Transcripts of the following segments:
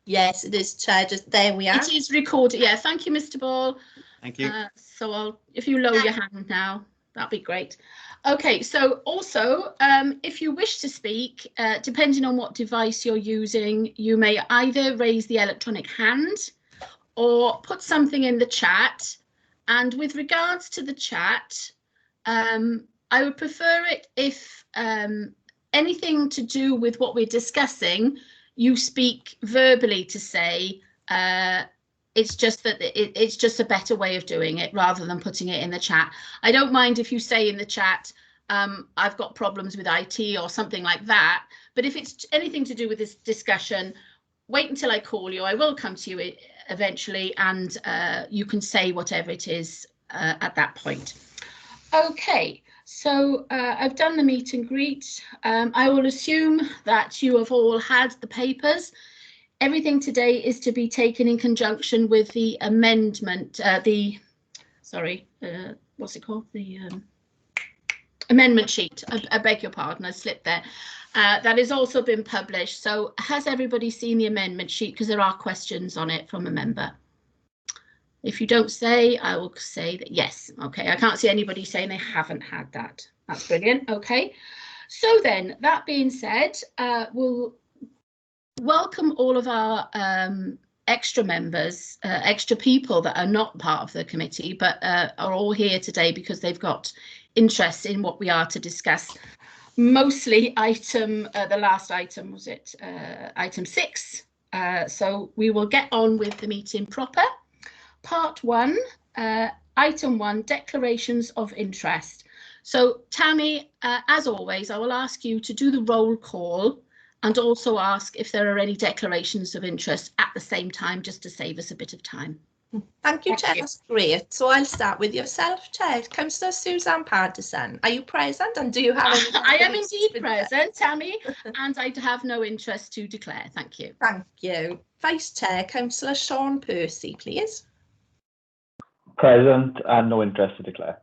Yes, it is, Chair. Just there we are. It is recorded. Yeah, thank you, Mr. Ball. Thank you. So if you lower your hand now, that'd be great. Okay, so also, if you wish to speak, depending on what device you're using, you may either raise the electronic hand or put something in the chat. And with regards to the chat, I would prefer it if anything to do with what we're discussing, you speak verbally to say, it's just that it's just a better way of doing it rather than putting it in the chat. I don't mind if you say in the chat, I've got problems with IT or something like that. But if it's anything to do with this discussion, wait until I call you. I will come to you eventually, and you can say whatever it is at that point. Okay, so I've done the meet and greet. I will assume that you have all had the papers. Everything today is to be taken in conjunction with the amendment, what's it called? The amendment sheet. I beg your pardon, I slipped there. That has also been published. So has everybody seen the amendment sheet? Because there are questions on it from a member. If you don't say, I will say that yes. Okay, I can't see anybody saying they haven't had that. That's brilliant. Okay, so then that being said, we'll welcome all of our extra members, extra people that are not part of the committee, but are all here today because they've got interest in what we are to discuss. Mostly the last item, was it item 6? So we will get on with the meeting proper. Part 1, item 1, declarations of interest. So Tammy, as always, I will ask you to do the roll call and also ask if there are any declarations of interest at the same time, just to save us a bit of time. Thank you, Chair. That's great. So I'll start with yourself, Chair. Councillor Suzanne Patterson, are you present and do you have any? I am indeed present, Tammy, and I have no interest to declare. Thank you. Thank you. Vice Chair, Councillor Sean Percy, please. Present and no interest to declare.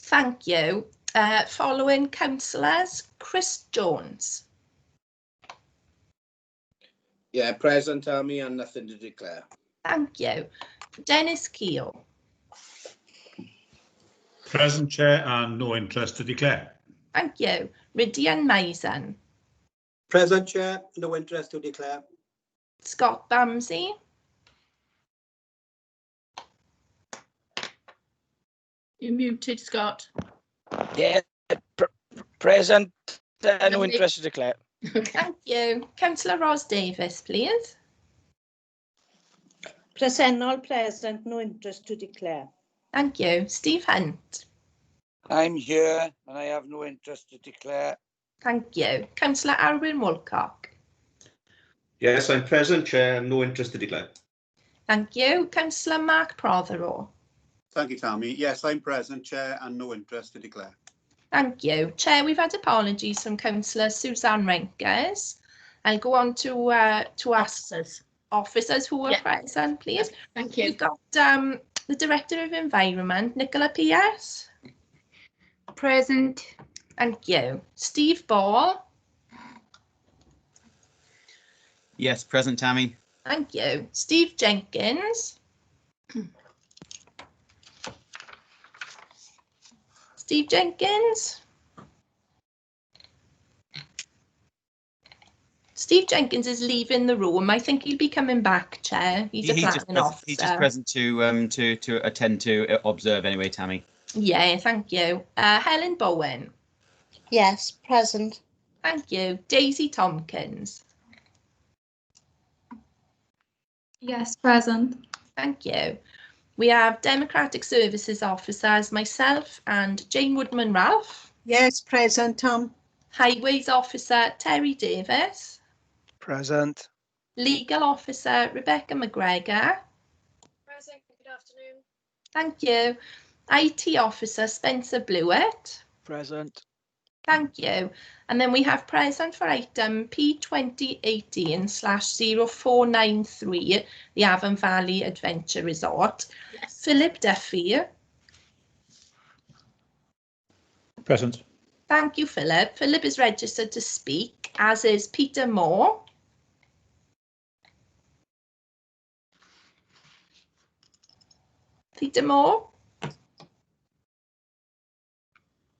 Thank you. Following councillors, Chris Jones. Yeah, present, Tammy, and nothing to declare. Thank you. Dennis Keogh. Present, Chair, and no interest to declare. Thank you. Rydian Mason. Present, Chair, no interest to declare. Scott Bamsey. You're muted, Scott. Yeah, present, no interest to declare. Thank you. Councillor Ros Davis, please. Presennol, present, no interest to declare. Thank you. Steve Hunt. I'm here and I have no interest to declare. Thank you. Councillor Arwyn Woolcock. Yes, I'm present, Chair, no interest to declare. Thank you. Councillor Mark Prothero. Thank you, Tammy. Yes, I'm present, Chair, and no interest to declare. Thank you. Chair, we've had apologies from Councillor Suzanne Renkers. I'll go on to ask officers who are present, please. Thank you. We've got the Director of Environment, Nicola P.S. Present. Thank you. Steve Ball. Yes, present, Tammy. Thank you. Steve Jenkins. Steve Jenkins. Steve Jenkins is leaving the room. I think he'll be coming back, Chair. He's a planning officer. He's just present to attend to observe anyway, Tammy. Yeah, thank you. Helen Bowen. Yes, present. Thank you. Daisy Tompkins. Yes, present. Thank you. We have Democratic Services Officers, myself and Jane Woodman-Ralph. Yes, present, Tom. Highways Officer, Terry Davis. Present. Legal Officer, Rebecca McGregor. Present. Good afternoon. Thank you. IT Officer, Spencer Blewett. Present. Thank you. And then we have present for item P2018/0493, the Avon Valley Adventure Resort. Yes. Philip Duffy. Present. Thank you, Philip. Philip is registered to speak, as is Peter Moore. Peter Moore?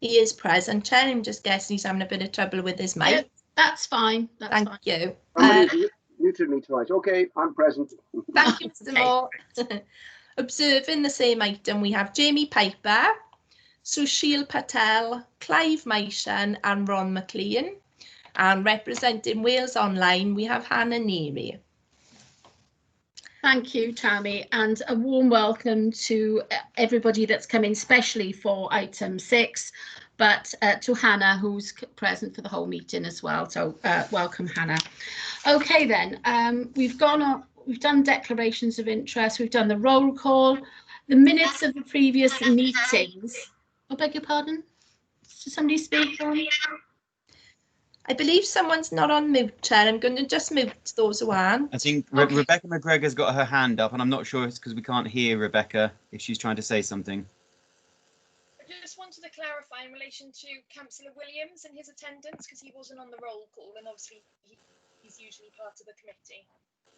He is present, Chair. I'm just guessing he's having a bit of trouble with his mic. Yeah, that's fine. That's Thank fine. you. Somebody muted me twice. Okay, I'm present. Thank you, Mr. Moore. Observing the same item, we have Jamie Piper, Sushil Patel, Clive Maishan and Ron McLean. And representing Wales Online, we have Hannah Neary. Thank you, Tammy, and a warm welcome to everybody that's come in, especially for item 6, but to Hannah, who's present for the whole meeting as well. So welcome, Hannah. Okay, then we've done declarations of interest. We've done the roll call, the minutes of the previous meetings. I beg your pardon? Did somebody speak? I believe someone's not on mute, Chair. I'm going to just mute those who aren't. I think Okay. Rebecca McGregor's got her hand up, and I'm not sure it's because we can't hear Rebecca if she's trying to say something. I just wanted to clarify in relation to Councillor Williams and his attendance, because he wasn't on the roll call, and obviously he's usually part of the committee.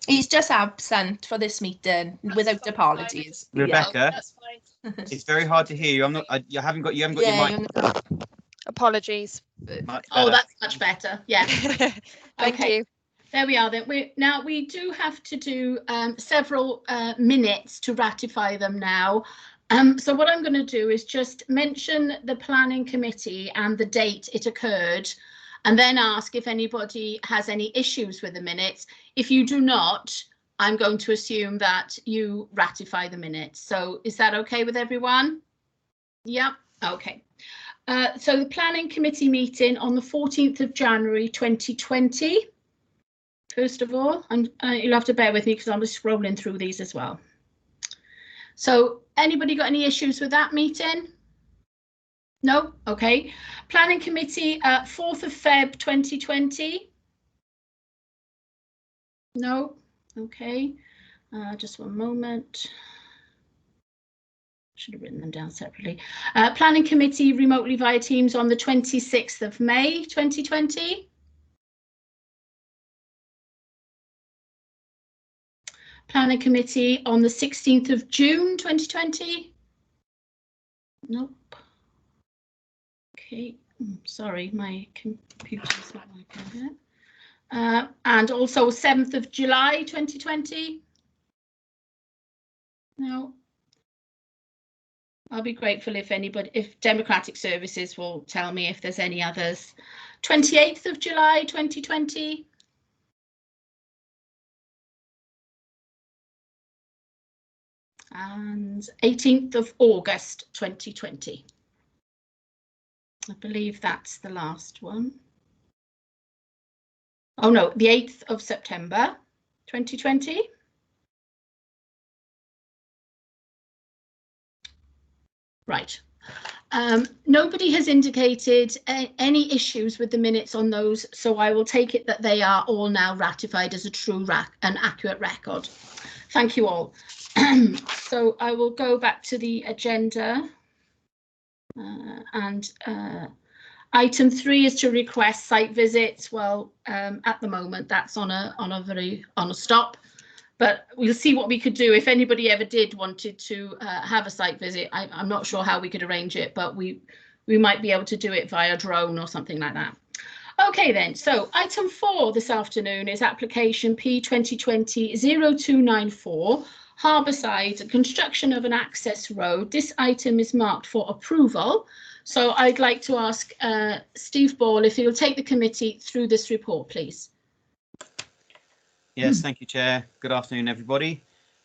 He's just absent for this meeting without fine. apologies. Rebecca, That's fine. it's very hard to hear you. I'm not. You haven't got your mic. Apologies. Much Oh, better. that's much better. Yeah. Thank you. There we are then. We do have to do several minutes to ratify them now. So what I'm going to do is just mention the planning committee and the date it occurred, and then ask if anybody has any issues with the minutes. If you do not, I'm going to assume that you ratify the minutes. So is that okay with everyone? Yep. Okay. So the planning committee meeting on the 14th of January 2020. First of all, you'll have to bear with me because I'm just scrolling through these as well. So anybody got any issues with that meeting? No? Okay. Planning committee 4th of Feb 2020. No? Okay. Just one moment. Should have written them down separately. Planning committee remotely via Teams on the 26th of May 2020. Planning committee on the 16th of June 2020. Nope. Okay, sorry, my computer's not working here. And also 7th of July 2020. No. I'll be grateful if Democratic Services will tell me if there's any others. 28th of July 2020. And 18th of August 2020. I believe that's the last one. Oh no, the 8th of September 2020. Right. Nobody has indicated any issues with the minutes on those, so I will take it that they are all now ratified as a true and accurate record. Thank you all. So I will go back to the agenda. Item 3 is to request site visits. Well, at the moment that's on a stop, but we'll see what we could do if anybody ever did wanted to have a site visit. I'm not sure how we could arrange it, but we might be able to do it via drone or something like that. Okay then, so item 4 this afternoon is application P 2020-0294, Harbourside, construction of an access road. This item is marked for approval. So I'd like to ask Steve Ball if he'll take the committee through this report, please. Yes, thank you, Chair. Good afternoon, everybody.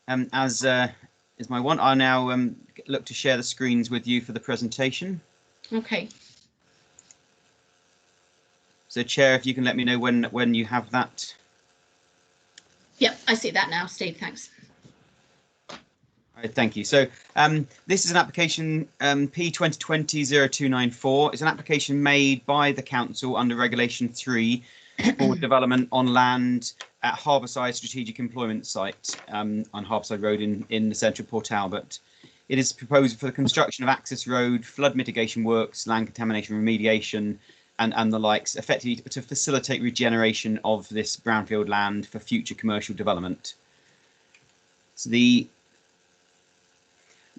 As is my want, I'll now look to share the screens with you for the presentation. Okay. So, Chair, if you can let me know when you have that. Yep, I see that now, Steve, thanks. All right, thank you. So this is an application P 2020-0294. It's an application made by the council under Regulation 3 for development on land at Harbourside Strategic Employment Site on Harbourside Road in the centre of Port Talbot. It is proposed for the construction of access road, flood mitigation works, land contamination remediation, and the likes, effectively to facilitate regeneration of this brownfield land for future commercial development. So the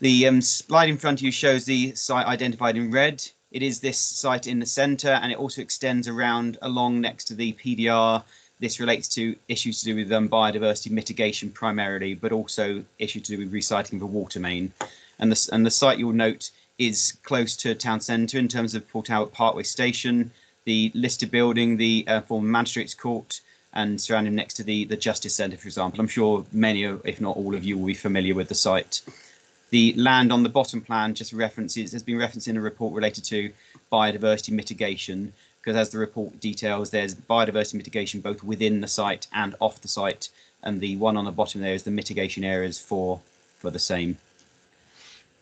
The slide in front of you shows the site identified in red. It is this site in the centre, and it also extends around along next to the PDR. This relates to issues to do with biodiversity mitigation primarily, but also issues to do with recycling of a water main. And the site, you'll note, is close to town centre in terms of Port Talbot Parkway Station, the listed building, the former Magistrates Court, and surrounding next to the Justice Centre, for example. I'm sure many, if not all of you, will be familiar with the site. The land on the bottom plan just has been referenced in a report related to biodiversity mitigation, because as the report details, there's biodiversity mitigation both within the site and off the site, and the one on the bottom there is the mitigation areas for the same.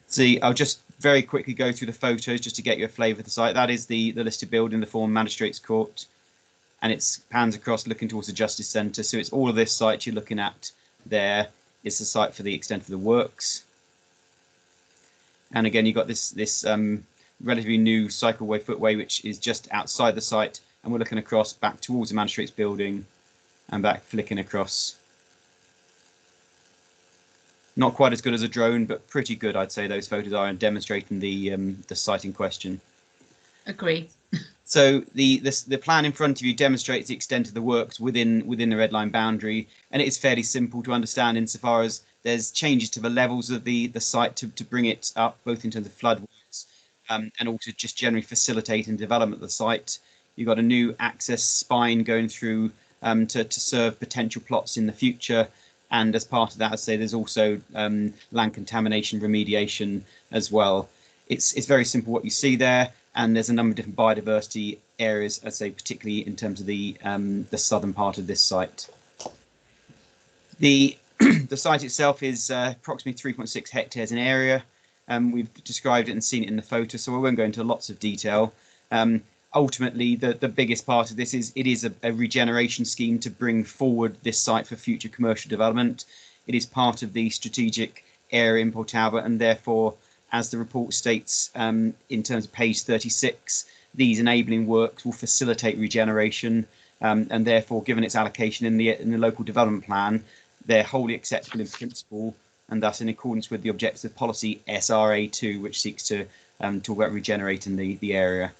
See, I'll just very quickly go through the photos just to get you a flavour of the site. That is the listed building, the former Magistrates Court, and it pans across looking towards the Justice Centre. So it's all of this site you're looking at there. It's the site for the extent of the works. And again, you've got this relatively new cycleway footway, which is just outside the site, and we're looking across back towards the Magistrates building and back flicking across. Not quite as good as a drone, but pretty good, I'd say those photos are, in demonstrating the site in question. Agree. So the plan in front of you demonstrates the extent of the works within the red line boundary, and it is fairly simple to understand insofar as there's changes to the levels of the site to bring it up, both in terms of floodwaters and also just generally facilitating development of the site. You've got a new access spine going through to serve potential plots in the future. And as part of that, I'd say there's also land contamination remediation as well. It's very simple what you see there, and there's a number of different biodiversity areas, I'd say, particularly in terms of the southern part of this site. The site itself is approximately 3.6 hectares in area. We've described it and seen it in the photo, so we won't go into lots of detail. Ultimately, the biggest part of this is it is a regeneration scheme to bring forward this site for future commercial development. It is part of the strategic area in Port Talbot, and therefore, as the report states in terms of page 36, these enabling works will facilitate regeneration, and therefore, given its allocation in the local development plan, they're wholly acceptable in principle, and thus in accordance with the objectives of policy SRA2, which seeks to talk about regenerating the area.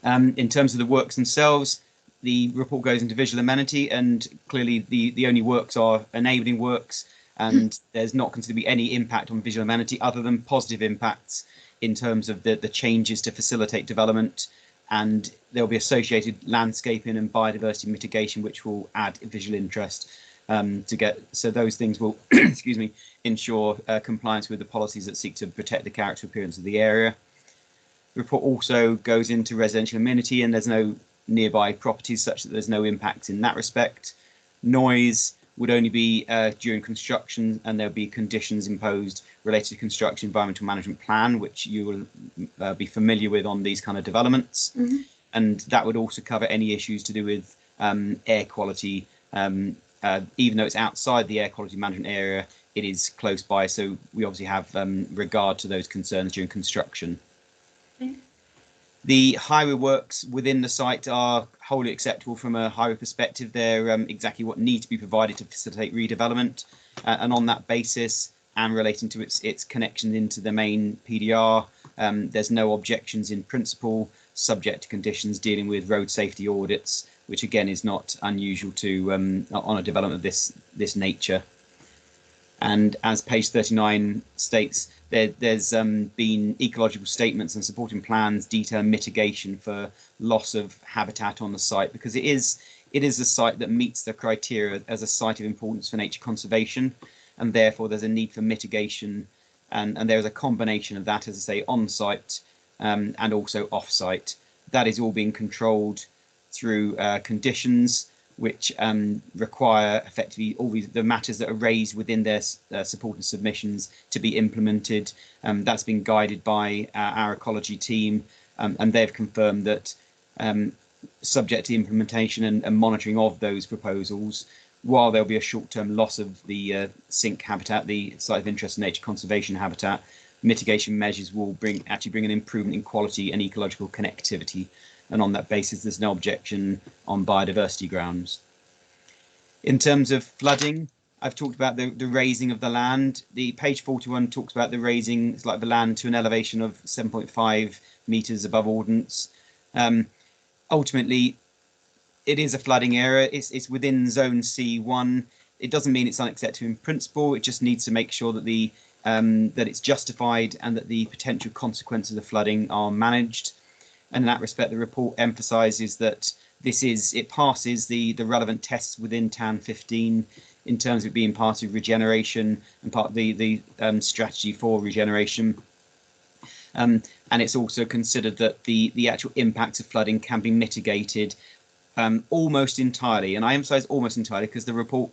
In terms of the works themselves, the report goes into visual amenity, and clearly the only works are enabling works, and there's not considered to be any impact on visual amenity other than positive impacts in terms of the changes to facilitate development, and there'll be associated landscaping and biodiversity mitigation which will add visual interest so those things will excuse me, ensure compliance with the policies that seek to protect the character appearance of the area. The report also goes into residential amenity, and there's no nearby properties such that there's no impact in that respect. Noise would only be during construction, and there'll be conditions imposed related to construction environmental management plan, which you will be familiar with on these kind of developments. Mm-hmm. And that would also cover any issues to do with air quality. Even though it's outside the air quality management area, it is close by, so we obviously have regard to those concerns during construction. Okay. The highway works within the site are wholly acceptable from a highway perspective. They're exactly what needs to be provided to facilitate redevelopment, and on that basis, and relating to its connection into the main PDR, there's no objections in principle, subject to conditions dealing with road safety audits, which again is not unusual to on a development of this nature. And as page 39 states, there's been ecological statements and supporting plans detail mitigation for loss of habitat on the site, because it is a site that meets the criteria as a site of importance for nature conservation, and therefore there's a need for mitigation, and there's a combination of that, as I say, on site and also off site. That is all being controlled through conditions which require effectively all the matters that are raised within their supporting submissions to be implemented. That's been guided by our ecology team, and they've confirmed that subject to implementation and monitoring of those proposals, while there'll be a short-term loss of the SINC habitat, the site of interest nature conservation habitat, mitigation measures will actually bring an improvement in quality and ecological connectivity. And on that basis, there's no objection on biodiversity grounds. In terms of flooding, I've talked about the raising of the land. The page 41 talks about the raising the land to an elevation of 7.5 meters above ordnance. Ultimately, it is a flooding area. It's within zone C1. It doesn't mean it's unacceptable in principle. It just needs to make sure that that it's justified and that the potential consequences of flooding are managed. And in that respect, the report emphasises that it passes the relevant tests within TAN 15 in terms of being part of regeneration and part of the strategy for regeneration. And it's also considered that the actual impacts of flooding can be mitigated almost entirely. And I emphasise almost entirely because the report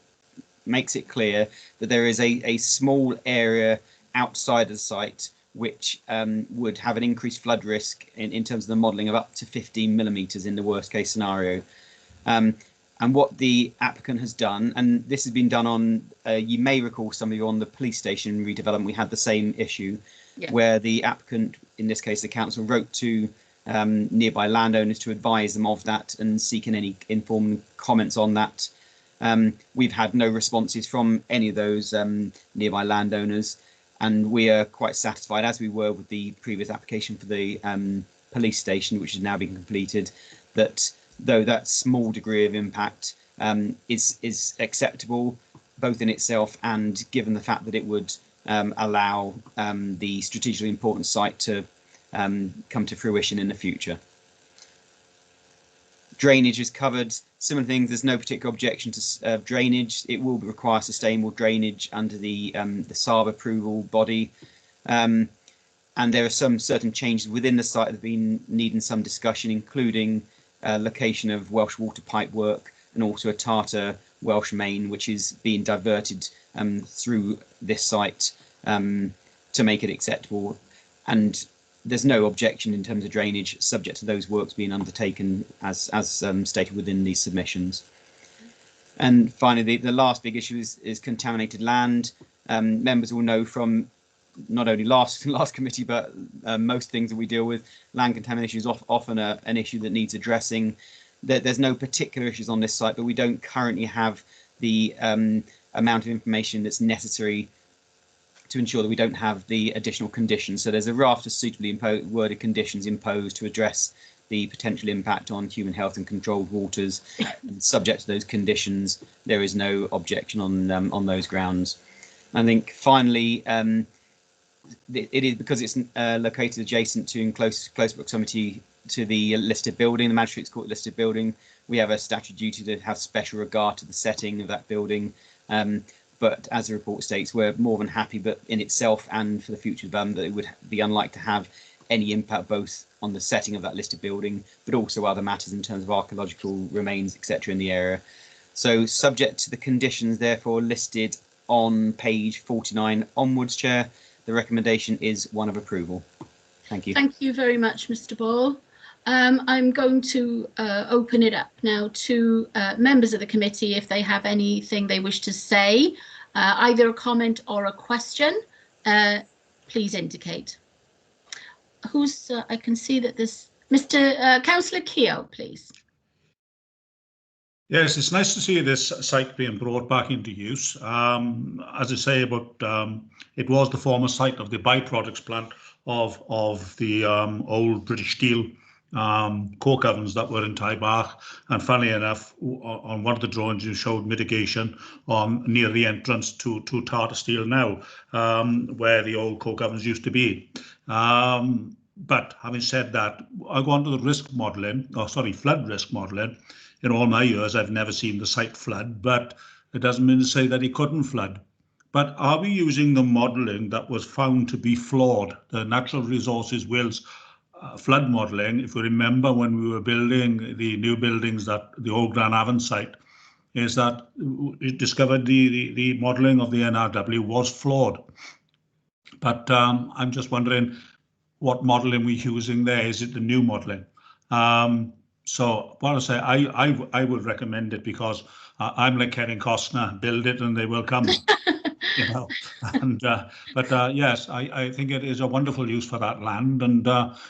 makes it clear that there is a small area outside of the site which would have an increased flood risk in terms of the modelling of up to 15 millimetres in the worst case scenario. And what the applicant has done, and this has been done on, you may recall, some of you, on the police station redevelopment, we had the same issue, where the applicant, in this case the council, wrote to nearby landowners to advise them of that and seeking any informed comments on that. We've had no responses from any of those nearby landowners, and we are quite satisfied, as we were with the previous application for the police station, which has now been completed, that though that small degree of impact is acceptable, both in itself and given the fact that it would allow the strategically important site to come to fruition in the future. Drainage is covered. Similar things. There's no particular objection to drainage. It will require sustainable drainage under the SARB approval body, and there are some certain changes within the site that have been needing some discussion, including location of Welsh water pipe work and also a Tartar Welsh main, which is being diverted through this site to make it acceptable. And there's no objection in terms of drainage, subject to those works being undertaken as stated within these submissions. And finally, the last big issue is contaminated land. Members will know from not only last committee, but most things that we deal with, land contamination is often an issue that needs addressing. There's no particular issues on this site, but we don't currently have the amount of information that's necessary to ensure that we don't have the additional conditions. So there's a raft of suitably worded conditions imposed to address the potential impact on human health and controlled waters. And subject to those conditions, there is no objection on those grounds. I think finally, it is because it's located adjacent to in close proximity to the listed building, the Magistrates Court listed building. We have a statutory duty to have special regard to the setting of that building. But as the report states, we're more than happy, but in itself and for the future development, that it would be unlikely to have any impact both on the setting of that listed building, but also other matters in terms of archaeological remains, etc. in the area. So subject to the conditions therefore listed on page 49 onwards, Chair, the recommendation is one of approval. Thank you. Thank you very much, Mr. Ball. I'm going to open it up now to members of the committee if they have anything they wish to say, either a comment or a question. Please indicate. I can see that there's Councillor Keogh, please. Yes, it's nice to see this site being brought back into use. As I say, it was the former site of the byproducts plant of the old British Steel coke ovens that were in Talbot, and funnily enough, on one of the drawings you showed mitigation near the entrance to Tartar Steel now, where the old coke ovens used to be. But having said that, I go on to the risk modelling, flood risk modelling. In all my years, I've never seen the site flood, but it doesn't mean to say that it couldn't flood. But are we using the modelling that was found to be flawed, the Natural Resources Wales flood modelling? If we remember when we were building the new buildings at the old Grand Athens site, is that it discovered the modelling of the NRW was flawed. But I'm just wondering what modelling we're using there. Is it the new modelling? So what I say, I would recommend it because I'm like Kevin Costner, build it and they will come. You know, and yes, I think it is a wonderful use for that land, and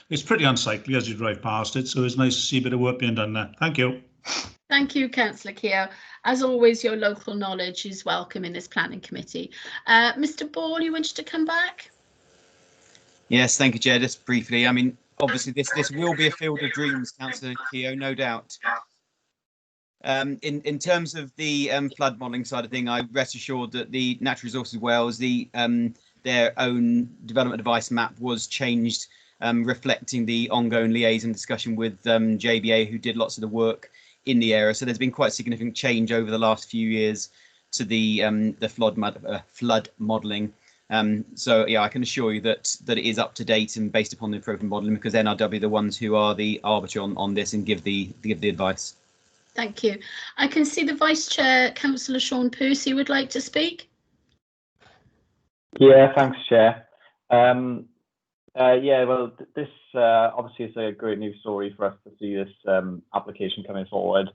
it's pretty unsightly as you drive past it. So it's nice to see a bit of work being done there. Thank you. Thank you, Councillor Keogh. As always, your local knowledge is welcome in this planning committee. Mr. Ball, you wanted to come back? Yes, thank you, Chair. Just briefly, I mean, obviously this will be a field of dreams, Councillor Keogh, no doubt. In terms of the flood modelling side of thing, I rest assured that the Natural Resources Wales, their own development advice map was changed, reflecting the ongoing liaison discussion with JBA, who did lots of the work in the area. So there's been quite significant change over the last few years to the flood modelling. So yeah, I can assure you that it is up to date and based upon the appropriate modelling, because NRW are the ones who are the arbiter on this and give the advice. Thank you. I can see the Vice Chair, Councillor Sean Percy, would like to speak. Yeah, thanks, Chair. Yeah, well, this obviously is a great news story for us to see this application coming forward.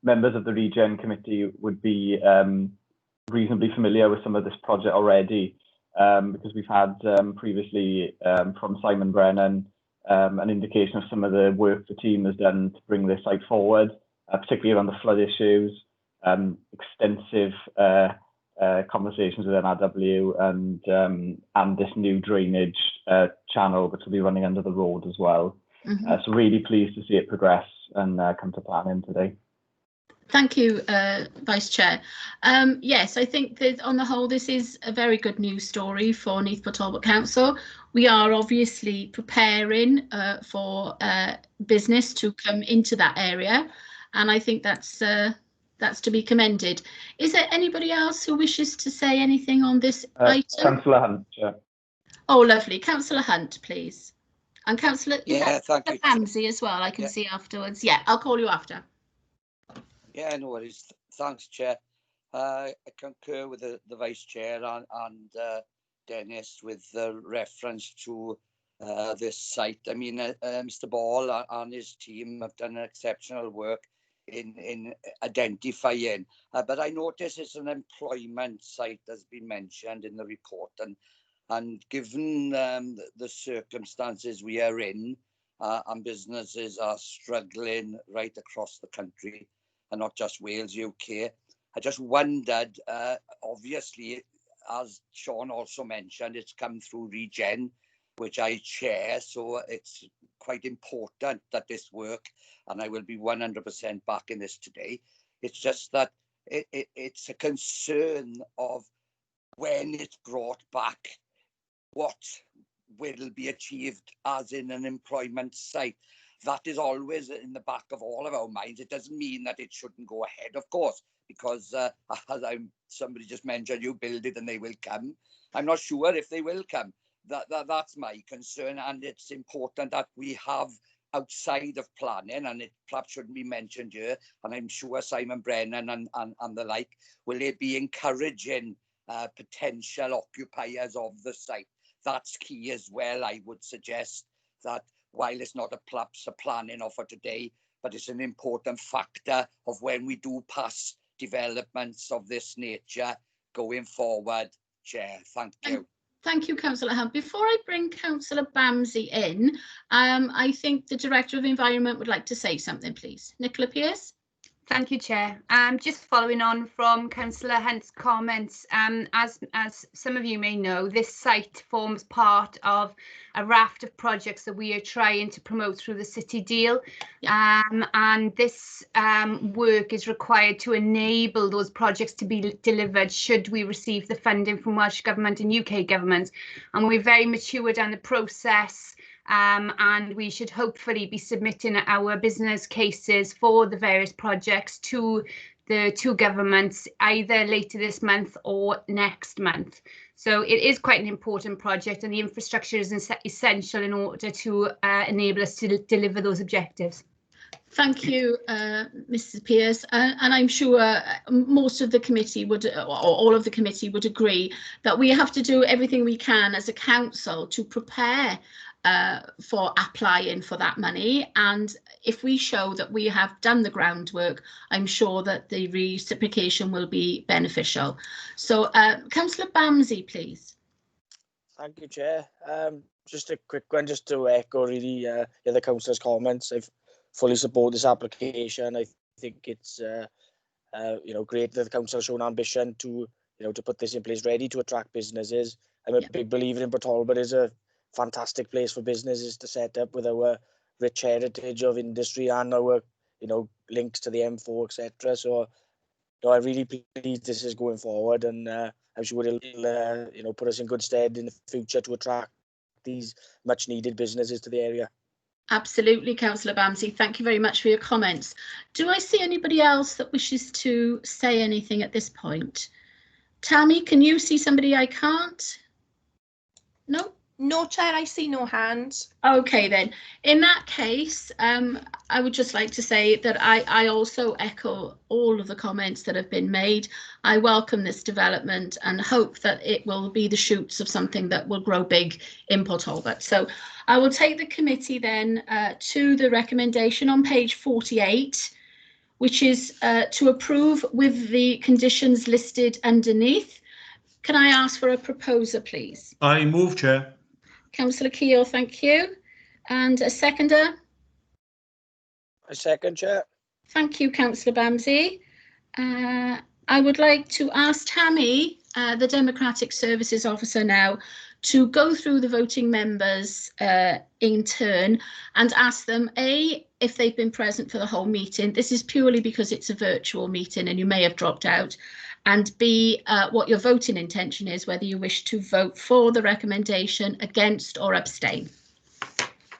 Members of the Regen Committee would be reasonably familiar with some of this project already, because we've had previously from Simon Brennan an indication of some of the work the team has done to bring this site forward, particularly around the flood issues, extensive conversations with NRW and this new drainage channel which will be running under the road as well. So really pleased to see it progress and come to planning today. Thank you, Vice Chair. Yes, I think that on the whole, this is a very good news story for Neath Talbot Council. We are obviously preparing for business to come into that area, and I think that's to be commended. Is there anybody else who wishes to say anything on this item? Councillor Hunt, Chair. Oh, lovely. Councillor Hunt, please. And Councillor thank you. Ramsey as well, I can see afterwards. Yeah, I'll call you after. Yeah, no worries. Thanks, Chair. I concur with the Vice Chair and Dennis with the reference to this site. I mean, Mr. Ball and his team have done exceptional work in identifying, but I notice it's an employment site that's been mentioned in the report, and given the circumstances we are in, and businesses are struggling right across the country, and not just Wales, UK. I just wondered, obviously, as Sean also mentioned, it's come through Regen, which I chair, so it's quite important that this work, and I will be 100% backing this today. It's just that it's a concern of when it's brought back, what will be achieved as in an employment site. That is always in the back of all of our minds. It doesn't mean that it shouldn't go ahead, of course, because as somebody just mentioned, you build it and they will come. I'm not sure if they will come. That's my concern, and it's important that we have outside of planning, and it perhaps shouldn't be mentioned here, and I'm sure Simon Brennan and the like, will it be encouraging potential occupiers of the site? That's key as well. I would suggest that while it's not a planning offer today, but it's an important factor of when we do pass developments of this nature going forward. Chair, thank you. Thank you, Councillor Hunt. Before I bring Councillor Bamsey in, I think the Director of Environment would like to say something, please. Nicola Pearce. Thank you, Chair. Just following on from Councillor Hunt's comments, as some of you may know, this site forms part of a raft of projects that we are trying to promote through the City Deal, and this work is required to enable those projects to be delivered should we receive the funding from Welsh Government and UK Government, and we're very mature down the process. And we should hopefully be submitting our business cases for the various projects to the two governments either later this month or next month. So it is quite an important project, and the infrastructure is essential in order to enable us to deliver those objectives. Thank you, Mrs. Pearce, and I'm sure most of the committee would, or all of the committee would agree that we have to do everything we can as a council to prepare for applying for that money, and if we show that we have done the groundwork, I'm sure that the reciprocation will be beneficial. So Councillor Bamsey, please. Thank you, Chair. Just a quick one, just to echo really the other councillors' comments. I fully support this application. I think it's great that the council has shown ambition to to put this in place, ready to attract businesses. I'm a big believer in Talbot is a fantastic place for businesses to set up with our rich heritage of industry and our links to the M4, etc. So I'm really pleased this is going forward, and I'm sure it'll put us in good stead in the future to attract these much needed businesses to the area. Absolutely, Councillor Bamsey. Thank you very much for your comments. Do I see anybody else that wishes to say anything at this point? Tammy, can you see somebody I can't? No? No, Chair, I see no hands. Okay, then. In that case, I would just like to say that I also echo all of the comments that have been made. I welcome this development and hope that it will be the shoots of something that will grow big in Port Talbot. So I will take the committee then to the recommendation on page 48, which is to approve with the conditions listed underneath. Can I ask for a proposer, please? I move, Chair. Councillor Keogh, thank you. And a seconder? I second, Chair. Thank you, Councillor Bamsey. I would like to ask Tammy, the Democratic Services Officer now, to go through the voting members in turn and ask them, A, if they've been present for the whole meeting. This is purely because it's a virtual meeting and you may have dropped out. And B, what your voting intention is, whether you wish to vote for the recommendation, against or abstain.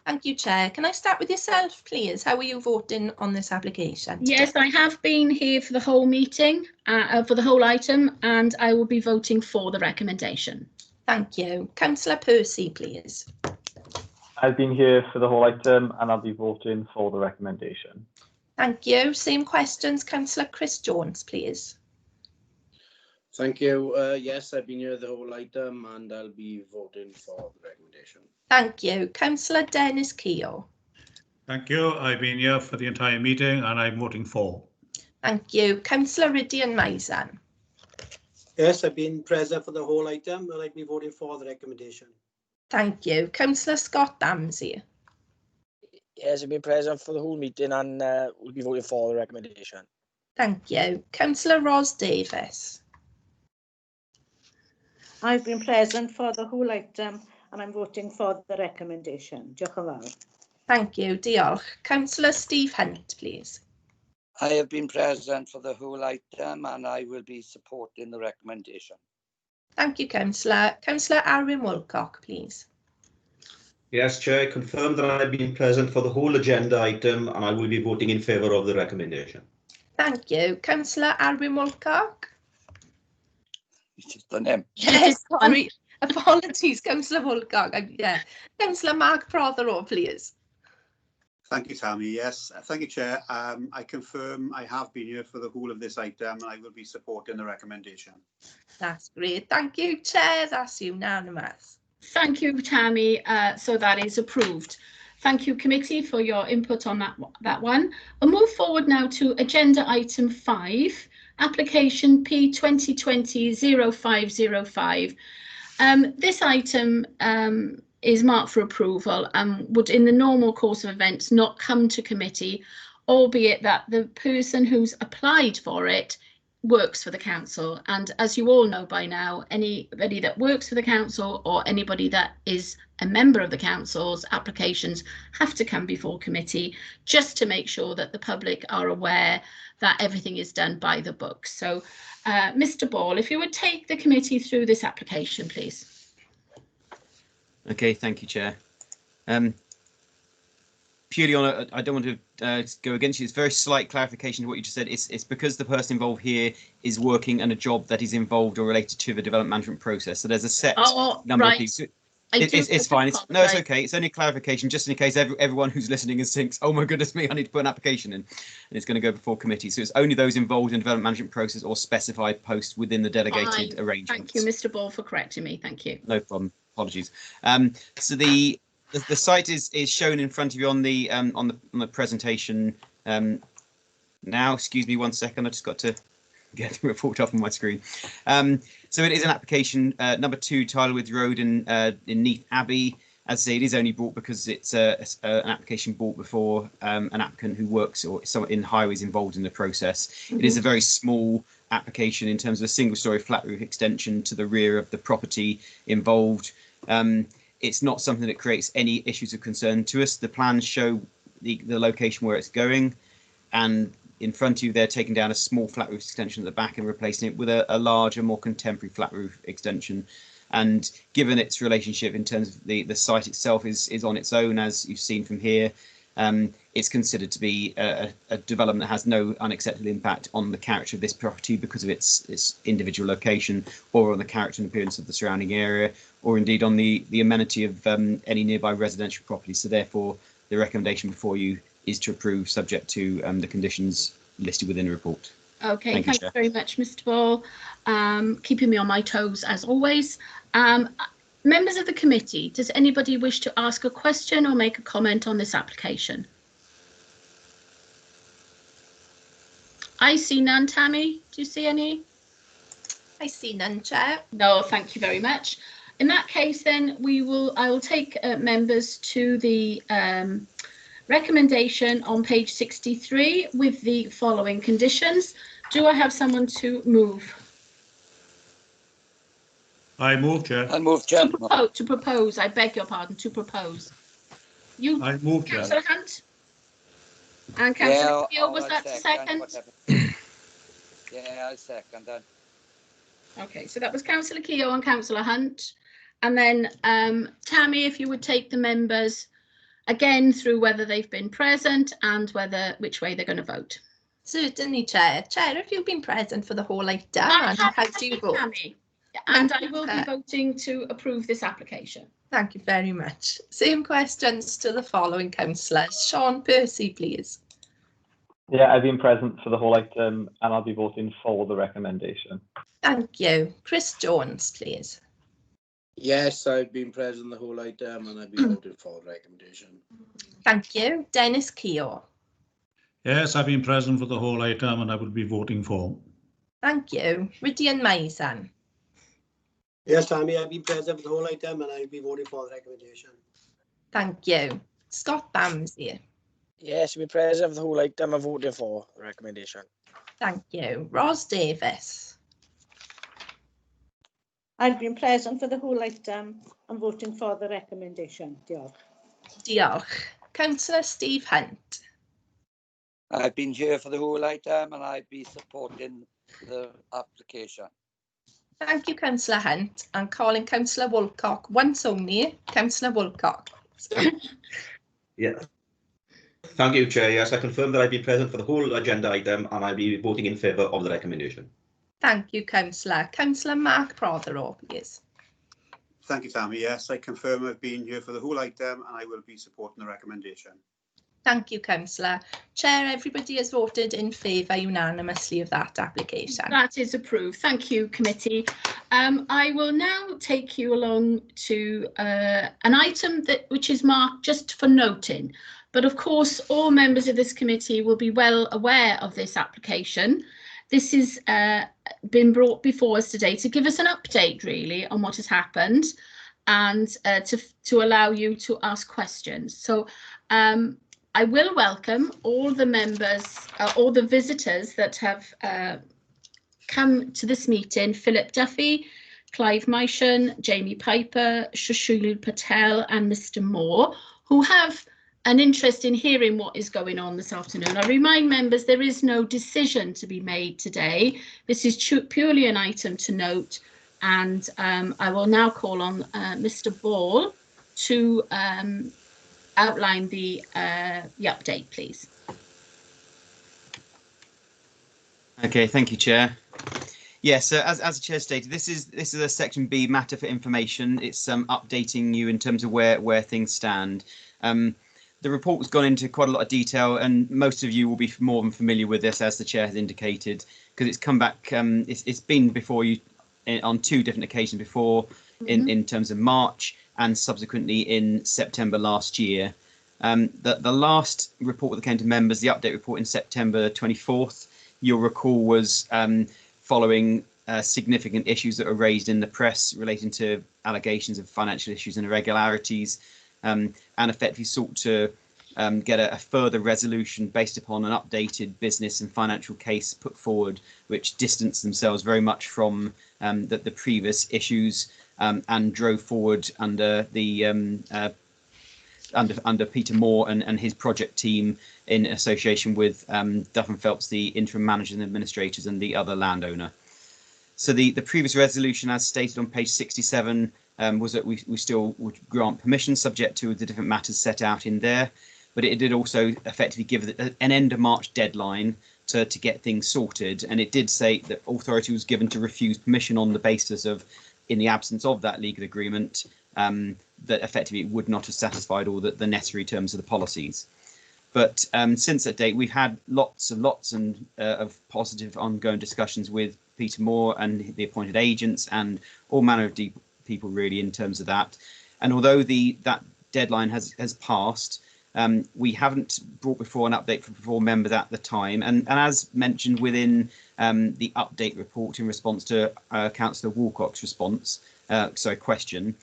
Thank you, Chair. Can I start with yourself, please? How are you voting on this application? Yes, I have been here for the whole meeting, for the whole item, and I will be voting for the recommendation. Thank you. Councillor Percy, please. I've been here for the whole item and I'll be voting for the recommendation. Thank you. Same questions, Councillor Chris Jones, please. Thank you. Yes, I've been here the whole item and I'll be voting for the recommendation. Thank you. Councillor Dennis Keogh. Thank you. I've been here for the entire meeting and I'm voting for. Thank you. Councillor Rydian Maizan. Yes, I've been present for the whole item and I'll be voting for the recommendation. Thank you. Councillor Scott Bamsey. Yes, I've been present for the whole meeting and we'll be voting for the recommendation. Thank you. Councillor Ros Davis. I've been present for the whole item and I'm voting for the recommendation. Diolch yn fawr. Thank you. Diolch. Councillor Steve Hunt, please. I have been present for the whole item and I will be supporting the recommendation. Thank you, Councillor. Councillor Arwyn Wilcock, please. Yes, Chair, I confirm that I've been present for the whole agenda item and I will be voting in favour of the recommendation. Thank you. Councillor Arwyn Wilcock. It's just done him. Yes, sorry. Apologies, Councillor Wilcock. Yeah. Councillor Mark Prothero, please. Thank you, Tammy. Yes, thank you, Chair. I confirm I have been here for the whole of this item and I will be supporting the recommendation. That's great. Thank you, Chair. That's unanimous. Thank you, Tammy. So that is approved. Thank you, committee, for your input on that one. We'll move forward now to agenda item 5, application P 2020-0505. This item is marked for approval and would, in the normal course of events, not come to committee, albeit that the person who's applied for it works for the council. And as you all know by now, anybody that works for the council or anybody that is a member of the council's applications have to come before committee, just to make sure that the public are aware that everything is done by the book. So Mr. Ball, if you would take the committee through this application, please. Okay, thank you, Chair. Purely on I don't want to go against you. It's very slight clarification to what you just said. It's because the person involved here is working in a job that is involved or related to the development management process. So there's a set number of people. It's fine. No, it's okay. It's only clarification, just in case everyone who's listening thinks, oh my goodness me, I need to put an application in, and it's going to go before committee. So it's only those involved in development management process or specified posts within the delegated arrangements. Thank you, Mr. Ball, for correcting me. Thank you. No problem. Apologies. So the site is shown in front of you on the presentation now. Excuse me 1 second. I just got to get the report up on my screen. So it is an application number 2, Talbot Road in Neath Abbey. As I say, it is only brought because it's an application brought before an applicant who works or someone in highways involved in the process. It is a very small application in terms of a single-storey flat roof extension to the rear of the property involved. It's not something that creates any issues of concern to us. The plans show the location where it's going, and in front of you they're taking down a small flat roof extension at the back and replacing it with a larger, more contemporary flat roof extension. And given its relationship in terms of the site itself is on its own, as you've seen from here, it's considered to be a development that has no unacceptable impact on the character of this property because of its individual location, or on the character and appearance of the surrounding area, or indeed on the amenity of any nearby residential properties. So therefore, the recommendation before you is to approve, subject to the conditions listed within the report. Okay, thank you very much, Mr. Ball. Keeping me on my toes as always. Members of the committee, does anybody wish to ask a question or make a comment on this application? I see none. Tammy, do you see any? I see none, Chair. No, thank you very much. In that case, then I will take members to the recommendation on page 63 with the following conditions. Do I have someone to move? I move, Chair. I move, Chair. To propose, I beg your pardon, to propose. You, I move, Chair. Councillor Hunt? And Councillor Keogh, was that second? Yeah, I second that. Okay, so that was Councillor Keogh and Councillor Hunt. And then Tammy, if you would take the members again through whether they've been present and which way they're going to vote. Certainly, Chair. Chair, if you've been present for the whole item, and how do you vote? Tammy. And I will be voting to approve this application. Thank you very much. Same questions to the following councillors. Sean Percy, please. Yeah, I've been present for the whole item and I'll be voting for the recommendation. Thank you. Chris Jones, please. Yes, I've been present the whole item and I've been voting for the recommendation. Thank you. Dennis Keogh. Yes, I've been present for the whole item and I will be voting for. Thank you. Rydian Maison. Yes, Tammy, I've been present for the whole item and I'll be voting for the recommendation. Thank you. Scott Bamsey. Yes, I've been present for the whole item. I'm voting for the recommendation. Thank you. Ros Davis. I've been present for the whole item. I'm voting for the recommendation. Diolch. Diolch. Councillor Steve Hunt. I've been here for the whole item and I'd be supporting the application. Thank you, Councillor Hunt. And calling Councillor Woolcock once only. Councillor Woolcock. Yeah. Thank you, Chair. Yes, I confirm that I've been present for the whole agenda item and I'll be voting in favour of the recommendation. Thank you, Councillor. Councillor Mark Prothero, please. Thank you, Tammy. Yes, I confirm I've been here for the whole item and I will be supporting the recommendation. Thank you, Councillor. Chair, everybody has voted in favour unanimously of that application. That is approved. Thank you, committee. I will now take you along to an item which is marked just for noting. But of course, all members of this committee will be well aware of this application. This has been brought before us today to give us an update, really, on what has happened and to allow you to ask questions. So I will welcome all the members, all the visitors that have come to this meeting: Philip Duffy, Clive Myshon, Jamie Piper, Sushil Patel and Mr. Moore, who have an interest in hearing what is going on this afternoon. I remind members there is no decision to be made today. This is purely an item to note, and I will now call on Mr. Ball to outline the update, please. Okay, thank you, Chair. Yes, as the Chair stated, this is a Section B matter for information. It's updating you in terms of where things stand. The report has gone into quite a lot of detail, and most of you will be more than familiar with this, as the Chair has indicated, because it's come back. It's been before you on two different occasions before, in terms of March and subsequently in September last year. The last report that came to members, the update report in September 24th, you'll recall was following significant issues that are raised in the press relating to allegations of financial issues and irregularities, and effectively sought to get a further resolution based upon an updated business and financial case put forward, which distanced themselves very much from the previous issues, and drove forward under the under Peter Moore and his project team in association with Duff and Phelps, the interim managers and administrators, and the other landowner. So the previous resolution, as stated on page 67, was that we still would grant permission subject to the different matters set out in there, but it did also effectively give an end of March deadline to get things sorted, and it did say that authority was given to refuse permission on the basis of, in the absence of that legal agreement, that effectively it would not have satisfied all the necessary terms of the policies. But since that date, we've had lots of positive ongoing discussions with Peter Moore and the appointed agents and all manner of people really in terms of that. And although that deadline has passed, we haven't brought before an update for members at the time. And as mentioned within the update report in response to Councillor Walcott's question,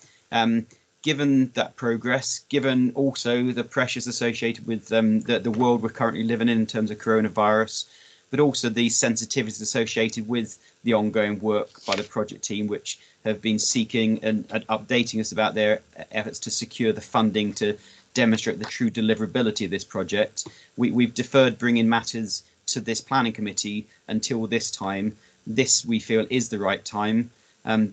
given that progress, given also the pressures associated with the world we're currently living in terms of coronavirus, but also the sensitivities associated with the ongoing work by the project team, which have been seeking and updating us about their efforts to secure the funding to demonstrate the true deliverability of this project. We've deferred bringing matters to this planning committee until this time. This, we feel, is the right time,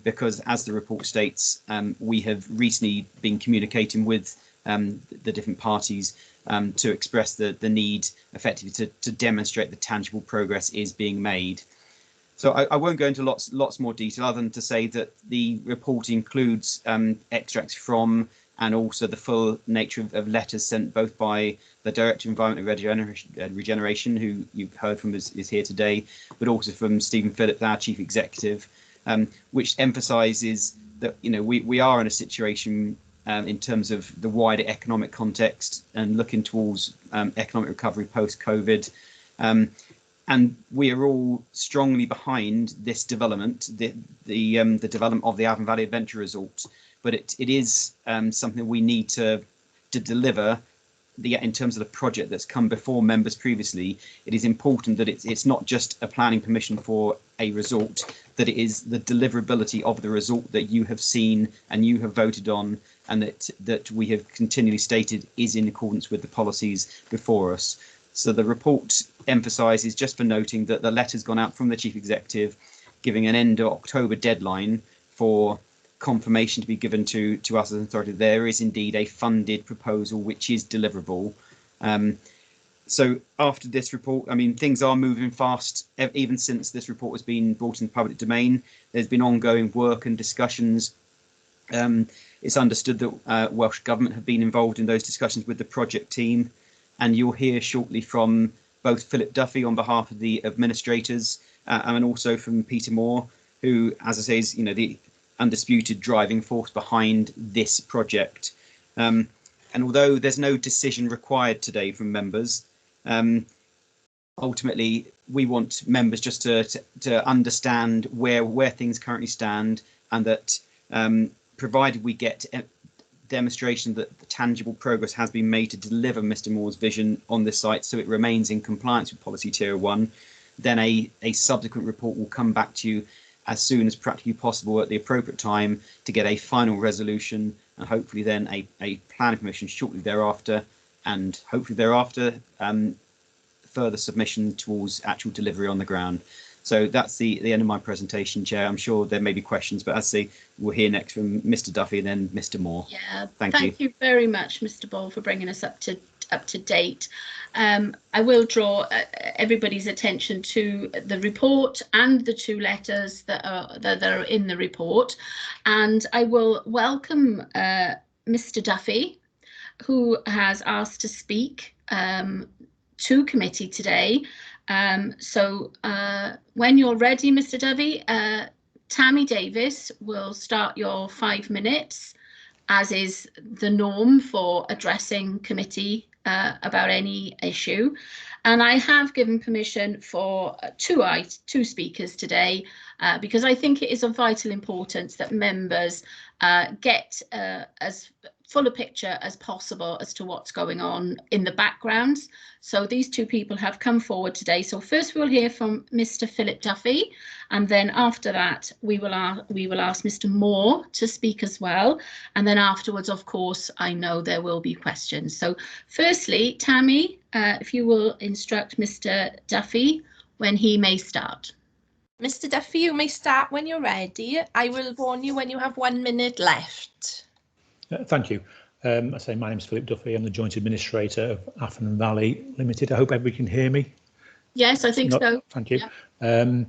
because, as the report states, we have recently been communicating with the different parties to express the need effectively to demonstrate the tangible progress is being made. So I won't go into lots more detail other than to say that the report includes extracts from and also the full nature of letters sent both by the Director of Environment and Regeneration, who you've heard from is here today, but also from Stephen Phillips, our Chief Executive, which emphasises that we are in a situation in terms of the wider economic context and looking towards economic recovery post-COVID. And we are all strongly behind this development, the development of the Avon Valley Adventure Resort. But it is something we need to deliver. In terms of the project that's come before members previously, it is important that it's not just a planning permission for a resort, that it is the deliverability of the resort that you have seen and you have voted on, and that we have continually stated is in accordance with the policies before us. So the report emphasises, just for noting, that the letter's gone out from the Chief Executive, giving an end of October deadline for confirmation to be given to us as an authority. There is indeed a funded proposal which is deliverable. So after this report, I mean, things are moving fast. Even since this report has been brought into public domain, there's been ongoing work and discussions. It's understood that Welsh Government have been involved in those discussions with the project team, and you'll hear shortly from both Philip Duffy on behalf of the administrators and also from Peter Moore, who, as I say, is the undisputed driving force behind this project. And although there's no decision required today from members, ultimately we want members just to understand where things currently stand, and that provided we get demonstration that the tangible progress has been made to deliver Mr. Moore's vision on this site so it remains in compliance with policy tier 1, then a subsequent report will come back to you as soon as practically possible at the appropriate time to get a final resolution, and hopefully then a planning permission shortly thereafter, and hopefully thereafter further submission towards actual delivery on the ground. So that's the end of my presentation, Chair. I'm sure there may be questions, but as I say, we'll hear next from Mr. Duffy and then Mr. Moore. Yeah, thank you very much, Mr. Ball, for bringing us up to date. I will draw everybody's attention to the report and the two letters that are in the report, and I will welcome Mr. Duffy, who has asked to speak to committee today. So when you're ready, Mr. Duffy, Tammy Davis will start your 5 minutes, as is the norm for addressing committee about any issue. And I have given permission for two speakers today, because I think it is of vital importance that members get as full a picture as possible as to what's going on in the background. So these two people have come forward today. So first we'll hear from Mr. Philip Duffy, and then after that we will ask Mr. Moore to speak as well. And then afterwards, of course, I know there will be questions. So firstly, Tammy, if you will instruct Mr. Duffy when he may start. Mr. Duffy, you may start when you're ready. I will warn you when you have 1 minute left. Thank you. I say my name is Philip Duffy. I'm the Joint Administrator of Athens Valley Limited. I hope everybody can hear me. Yes, I think so. Thank you. Yeah.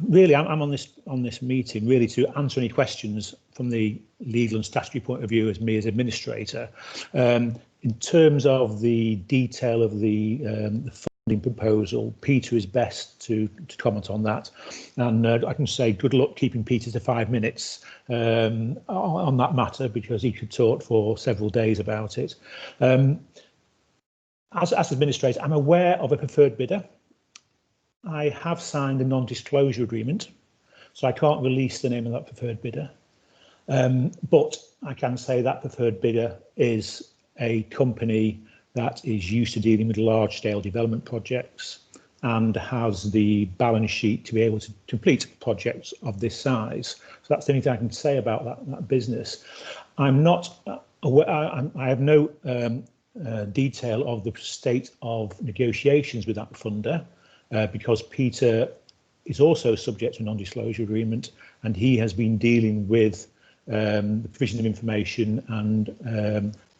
Really, I'm on this meeting really to answer any questions from the legal and statutory point of view as me as administrator. In terms of the detail of the funding proposal, Peter is best to comment on that, and I can say good luck keeping Peter to 5 minutes on that matter, because he could talk for several days about it. As administrator, I'm aware of a preferred bidder. I have signed a non-disclosure agreement, so I can't release the name of that preferred bidder. But I can say that preferred bidder is a company that is used to dealing with large-scale development projects and has the balance sheet to be able to complete projects of this size. So that's the only thing I can say about that business. I'm not aware, I have no detail of the state of negotiations with that funder, because Peter is also subject to a non-disclosure agreement, and he has been dealing with the provision of information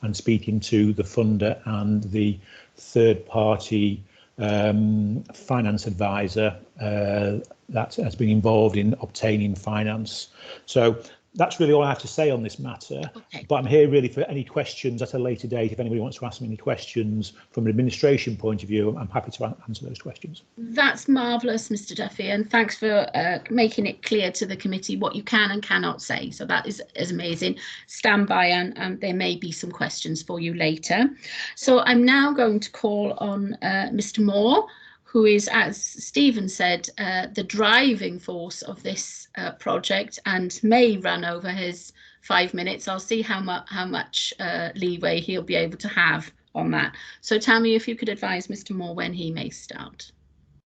and speaking to the funder and the third-party finance advisor that has been involved in obtaining finance. So that's really all I have to say on this matter. Okay. But I'm here really for any questions at a later date. If anybody wants to ask me any questions from an administration point of view, I'm happy to answer those questions. That's marvellous, Mr. Duffy, and thanks for making it clear to the committee what you can and cannot say. So that is amazing. Stand by, and there may be some questions for you later. So I'm now going to call on Mr. Moore, who is, as Stephen said, the driving force of this project and may run over his 5 minutes. I'll see how much leeway he'll be able to have on that. So Tammy, if you could advise Mr. Moore when he may start.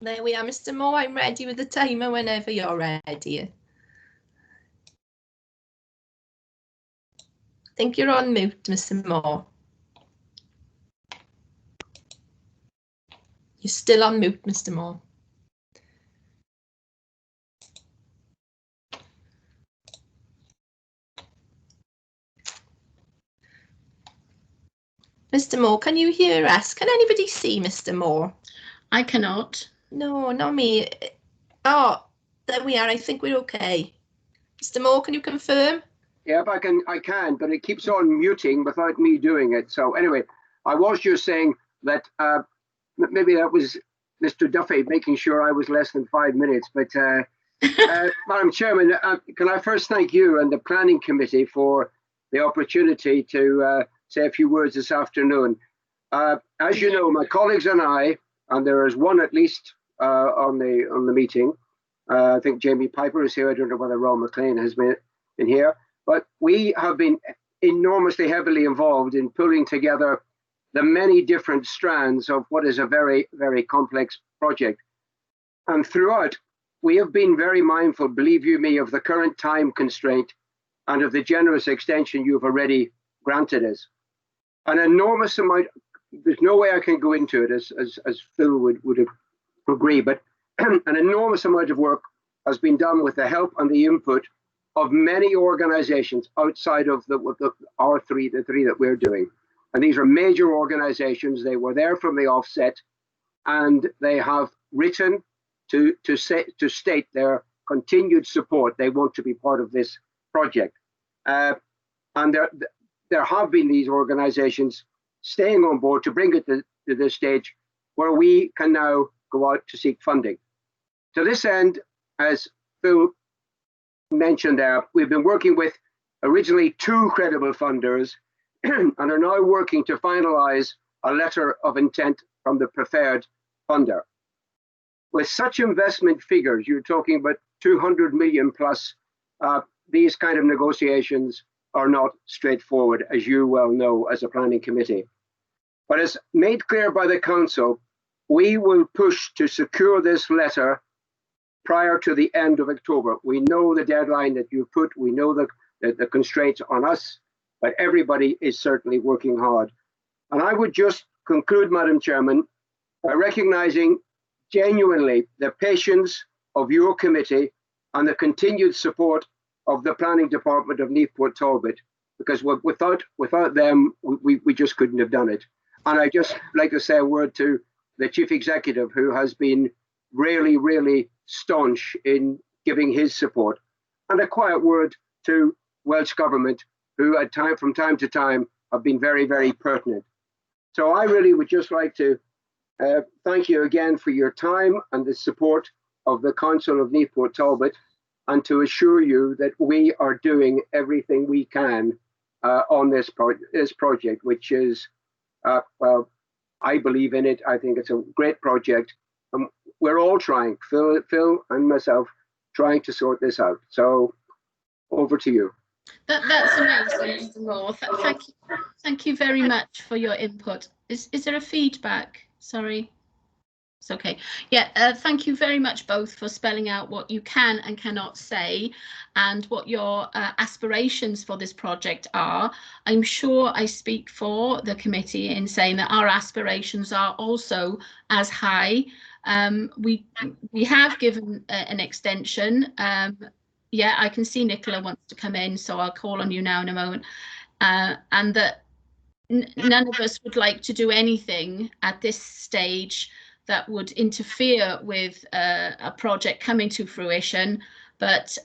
There we are, Mr. Moore. I'm ready with the timer whenever you're ready. I think you're on mute, Mr. Moore. You're still on mute, Mr. Moore. Mr. Moore, can you hear us? Can anybody see Mr. Moore? I cannot. No, not me. Oh, there we are. I think we're okay. Mr. Moore, can you confirm? Yep, I can, but it keeps on muting without me doing it. So anyway, I was just saying that maybe that was Mr. Duffy making sure I was less than 5 minutes. But Madam Chairman, can I first thank you and the Planning Committee for the opportunity to say a few words this afternoon. As you know, my colleagues and I, and there is one at least on the meeting. I think Jamie Piper is here. I don't know whether Ron McLean has been here, but we have been enormously heavily involved in pulling together the many different strands of what is a very, very complex project. And throughout, we have been very mindful, believe you me, of the current time constraint and of the generous extension you've already granted us. An enormous amount, there's no way I can go into it as Phil would agree, but an enormous amount of work has been done with the help and the input of many organizations outside of the three that we're doing. And these are major organizations. They were there from the offset, and they have written to state their continued support. They want to be part of this project. And there have been these organizations staying on board to bring it to this stage where we can now go out to seek funding. To this end, as Phil mentioned there, we've been working with originally 2 credible funders and are now working to finalize a letter of intent from the preferred funder. With such investment figures, you're talking about 200 million plus, these kind of negotiations are not straightforward, as you well know as a planning committee. But as made clear by the council, we will push to secure this letter prior to the end of October. We know the deadline that you put, we know the constraints on us, but everybody is certainly working hard. And I would just conclude, Madam Chairman, by recognising genuinely the patience of your committee and the continued support of the planning department of Neath Port Talbot, because without them, we just couldn't have done it. And I just like to say a word to the chief executive, who has been really, really staunch in giving his support, and a quiet word to Welsh Government, who from time to time have been very, very pertinent. So I really would just like to thank you again for your time and the support of the Council of Neath Port Talbot, and to assure you that we are doing everything we can on this project, which is, well, I believe in it. I think it's a great project. We're all trying, Phil and myself, trying to sort this out. So over to you. That's amazing, Mr. Moore. Thank you very much for your input. Is there a feedback? Sorry. It's okay. Yeah, thank you very much both for spelling out what you can and cannot say and what your aspirations for this project are. I'm sure I speak for the committee in saying that our aspirations are also as high. We have given an extension. Yeah, I can see Nicola wants to come in, so I'll call on you now in a moment. And that none of us would like to do anything at this stage that would interfere with a project coming to fruition, but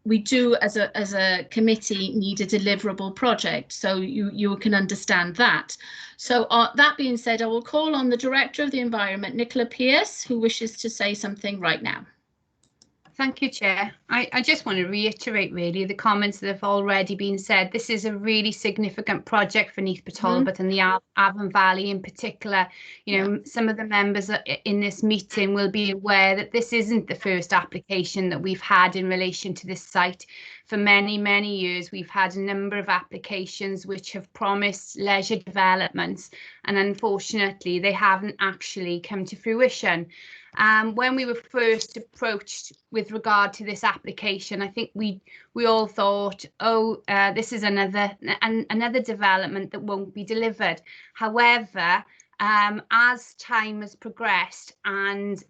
we do, as a committee, need a deliverable project, so you can understand that. So that being said, I will call on the Director of the Environment, Nicola Pearce, who wishes to say something right now. Thank you, Chair. I just want to reiterate really the comments that have already been said. This is a really significant project for Neath Port Talbot and the Avon Valley in particular. You know, some of the members in this meeting will be aware that this isn't the first application that we've had in relation to this site. For many, many years, we've had a number of applications which have promised leisure developments, and unfortunately, they haven't actually come to fruition. When we were first approached with regard to this application, I think we all thought, oh, this is another development that won't be delivered. However, as time has progressed and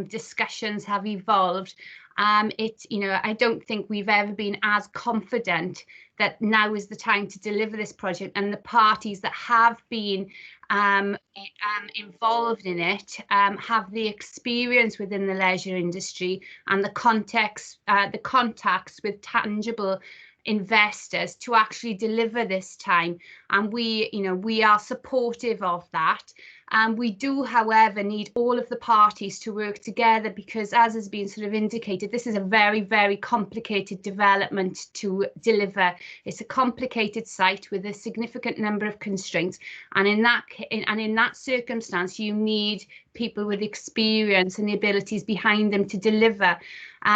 discussions have evolved, I don't think we've ever been as confident that now is the time to deliver this project, and the parties that have been involved in it have the experience within the leisure industry and the contacts with tangible investors to actually deliver this time, and we are supportive of that. We do, however, need all of the parties to work together, because, as has been sort of indicated, this is a very, very complicated development to deliver. It's a complicated site with a significant number of constraints, and in that circumstance, you need people with experience and the abilities behind them to deliver.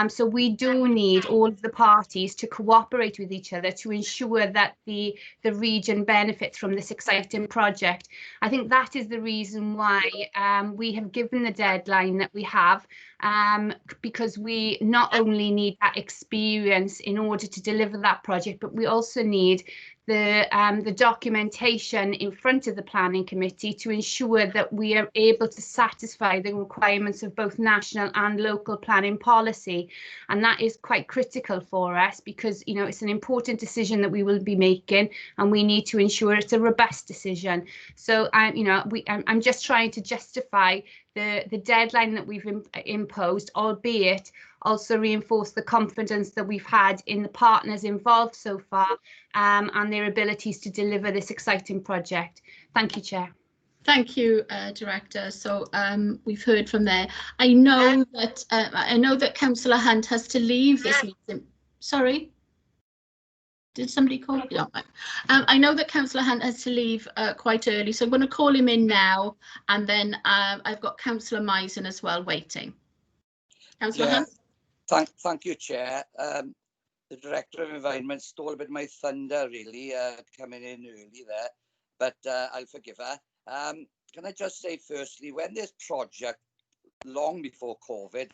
So we do need all of the parties to cooperate with each other to ensure that the region benefits from this exciting project. I think that is the reason why we have given the deadline that we have, because we not only need that experience in order to deliver that project, but we also need the documentation in front of the planning committee to ensure that we are able to satisfy the requirements of both national and local planning policy. And that is quite critical for us, because it's an important decision that we will be making, and we need to ensure it's a robust decision. So I'm just trying to justify the deadline that we've imposed, albeit also reinforce the confidence that we've had in the partners involved so far, and their abilities to deliver this exciting project. Thank you, Chair. Thank you, Director. So we've heard from there. I know that Councillor Hunt has to leave this meeting. Sorry. Did somebody call? No. I know that Councillor Hunt has to leave quite early, so I'm going to call him in now, and then I've got Councillor Misen as well waiting. Councillor Hunt? Thank you, Chair. The Director of Environment stole a bit of my thunder, really, coming in early there, but I'll forgive her. Can I just say, firstly, when this project, long before COVID,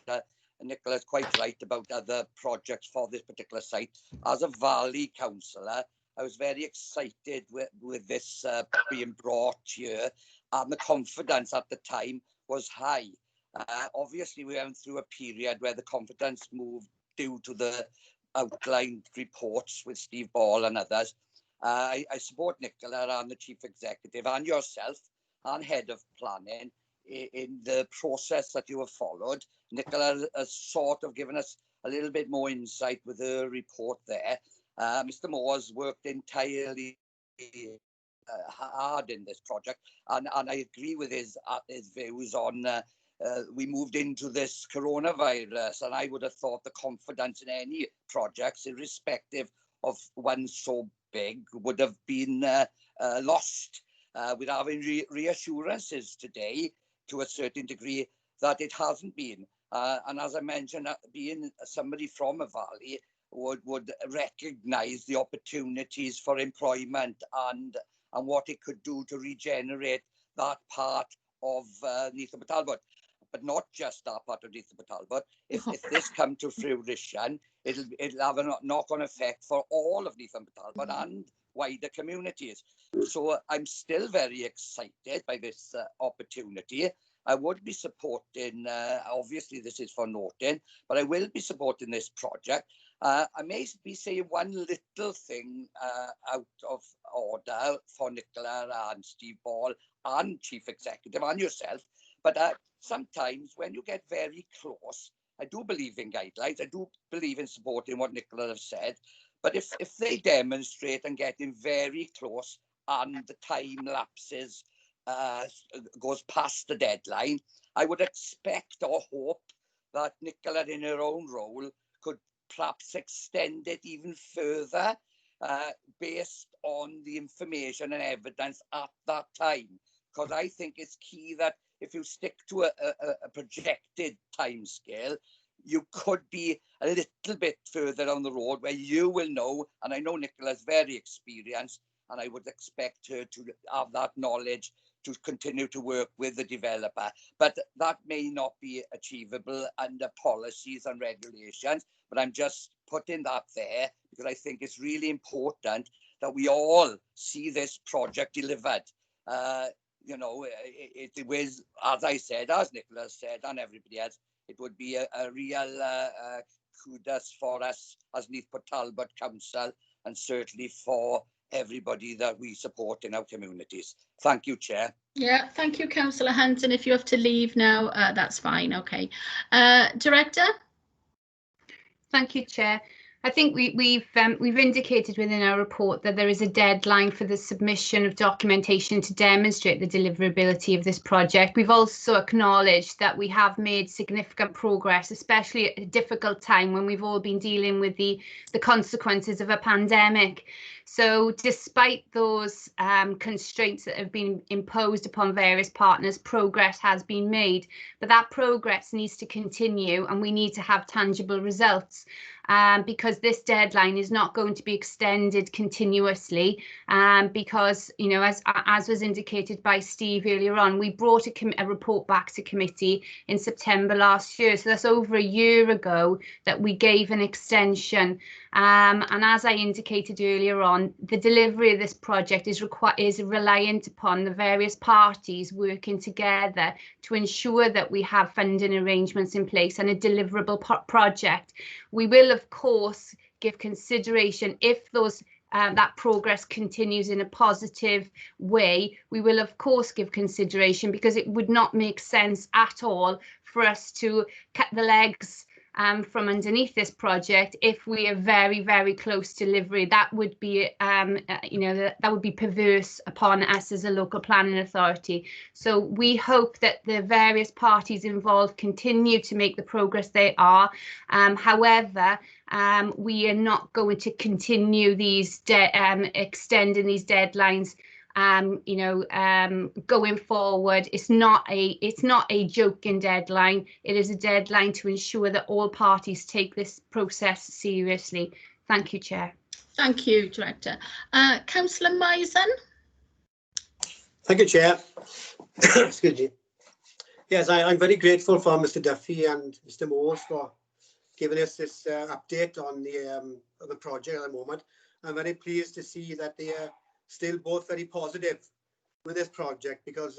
Nicola's quite right about other projects for this particular site. As a Valley councillor, I was very excited with this being brought here, and the confidence at the time was high. Obviously, we went through a period where the confidence moved due to the outlined reports with Steve Ball and others. I support Nicola and the Chief Executive and yourself and Head of Planning in the process that you have followed. Nicola has sort of given us a little bit more insight with her report there. Mr. Moore has worked entirely hard in this project, and I agree with his views on we moved into this coronavirus, and I would have thought the confidence in any projects, irrespective of one so big, would have been lost. We're having reassurances today to a certain degree that it hasn't been. And as I mentioned, being somebody from a valley would recognise the opportunities for employment and what it could do to regenerate that part of Neath and Talbot. But not just that part of Neath and Talbot. If this comes to fruition, it'll have a knock-on effect for all of Neath and Talbot and wider communities. So I'm still very excited by this opportunity. I would be supporting, obviously this is for Norton, but I will be supporting this project. I may be saying one little thing out of order for Nicola and Steve Ball and Chief Executive and yourself, but sometimes when you get very close, I do believe in guidelines, I do believe in supporting what Nicola has said, but if they demonstrate and getting very close and the time lapses goes past the deadline, I would expect or hope that Nicola in her own role could perhaps extend it even further based on the information and evidence at that time. Because I think it's key that if you stick to a projected timescale, you could be a little bit further on the road where you will know, and I know Nicola's very experienced, and I would expect her to have that knowledge to continue to work with the developer. But that may not be achievable under policies and regulations, but I'm just putting that there because I think it's really important that we all see this project delivered. You know, it was, as I said, as Nicola said, and everybody else, it would be a real kudos for us as Neath Talbot Council, and certainly for everybody that we support in our communities. Thank you, Chair. Yeah, thank you, Councillor Hunt. And if you have to leave now, that's fine. Okay. Director? Thank you, Chair. I think we've indicated within our report that there is a deadline for the submission of documentation to demonstrate the deliverability of this project. We've also acknowledged that we have made significant progress, especially at a difficult time when we've all been dealing with the consequences of a pandemic. So despite those constraints that have been imposed upon various partners, progress has been made, but that progress needs to continue and we need to have tangible results. Because this deadline is not going to be extended continuously, because, you know, as was indicated by Steve earlier on, we brought a report back to committee in September last year. So that's over a year ago that we gave an extension. And as I indicated earlier on, the delivery of this project is reliant upon the various parties working together to ensure that we have funding arrangements in place and a deliverable project. We will, of course, give consideration if those that progress continues in a positive way. We will, of course, give consideration because it would not make sense at all for us to cut the legs from underneath this project if we are very, very close to delivery. That would be, that would be perverse upon us as a local planning authority. So we hope that the various parties involved continue to make the progress they are. However, we are not going to continue these extending these deadlines. Going forward, it's not a joking deadline. It is a deadline to ensure that all parties take this process seriously. Thank you, Chair. Thank you, Director. Councillor Misen. Thank you, Chair. Excuse me. Yes, I'm very grateful for Mr. Duffy and Mr. Moores for giving us this update on the project at the moment. I'm very pleased to see that they are still both very positive with this project, because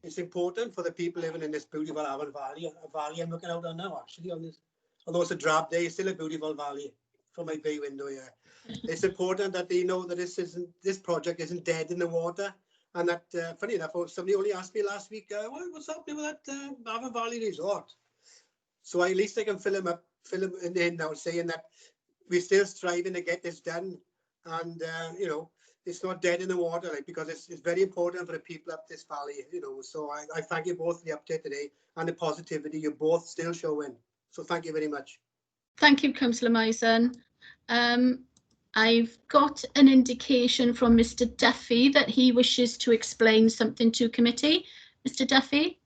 it's important for the people living in this beautiful Avon Valley. A valley I'm looking out on now, actually, on this. Although it's a drab day, it's still a beautiful valley from my bay window here. It's important that they know that this project isn't dead in the water, and that funny enough, somebody only asked me last week, what's happening with that Avon Valley resort? So at least I can fill him in now, saying that we're still striving to get this done, and it's not dead in the water, because it's very important for the people up this valley, So I thank you both for the update today and the positivity you're both still showing. So thank you very much. Thank you, Councillor Misen. I've got an indication from Mr. Duffy that he wishes to explain something to committee. Mr. Duffy.